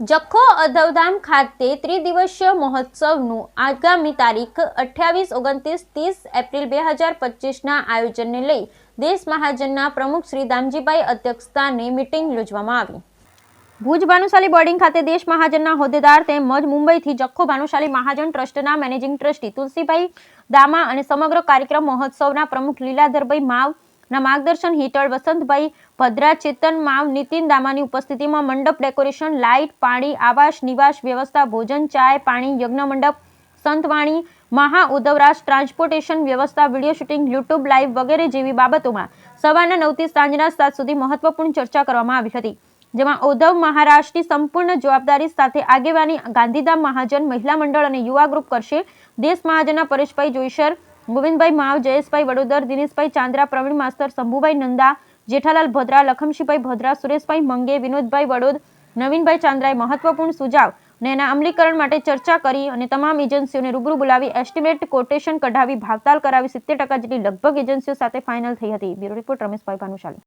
જખો અધવધામ ખાતે ત્રિદિવસીય મહોત્સવનું આગામી તારીખ 28, 29, 30 એપ્રિલ 2025ના આયોજનને લઈ દેશ મહાજનના પ્રમુખ શ્રી દામજીભાઈ અધ્યક્ષસ્થાને મીટિંગ યોજવામાં આવી। ભુજ ભાનુશાલી બોર્ડિંગ ખાતે દેશ મહાજનના હોદ્દેદાર તેમજ મુંબઈથી જખો ભાનુશાલી મહાજન ટ્રસ્ટના મેનેજિંગ ટ્રસ્ટી તુલસીભાઈ દામા અને સમગ્ર કાર્યક્રમ મહોત્સવના પ્રમુખ લીલાધરભાઈ માવ ના માર્ગદર્શન હેઠળ વસંતભાઈ ભદ્રા, ચેતન માવ, નીતિન દામાની ઉપસ્થિતિમાં મંડપ ડેકોરેશન, લાઇટ, પાણી, આવાસ, નિવાસ વ્યવસ્થા, ભોજન, ચાય, પાણી, યજ્ઞ મંડપ, સંતવાણી, મહા ઉદવરાજ, ટ્રાન્સપોર્ટેશન વ્યવસ્થા, વિડીયો શૂટિંગ, યુટ્યુબ લાઇવ વગેરે જેવી બાબતોમાં સવારના 9 થી સાંજના 7 સુધી મહત્વપૂર્ણ ચર્ચા કરવામાં આવી હતી, જેમાં ઉદ્ધવ મહારાષ્ટ્રની સંપૂર્ણ જવાબદારી સાથે આગેવાની ગાંધીધામ મહાજન મહિલા મંડળ અને યુવા ગ્રુપ કરશે। દેશ મહાજનના પરેશભાઈ જોઈસર, ગોવિંદભાઈ માવ, જયેશભાઈ વડોદર, દિનેશભાઈ ચાંદ્રા, પ્રવીણ માસ્તર, શંભુભાઈ નંદા, જેઠાલાલ ભદ્રા, લખમશીભાઈ ભદ્રા, સુરેશભાઈ મંગે, વિનોદભાઈ વડોદ, નવીનભાઈ ચાંદ્રાએ મહત્વપૂર્ણ સુઝાવ અને એના અમલીકરણ માટે ચર્ચા કરી અને તમામ એજન્સીઓને રૂબરૂ બોલાવી એસ્ટિમેટ કોટેશન કઢાવી ભાવતાલ કરાવી 70% જેટલી લગભગ એજન્સીઓ સાથે ફાઇનલ થઈ હતી। Bureau report Rameshbhai Bhanushali.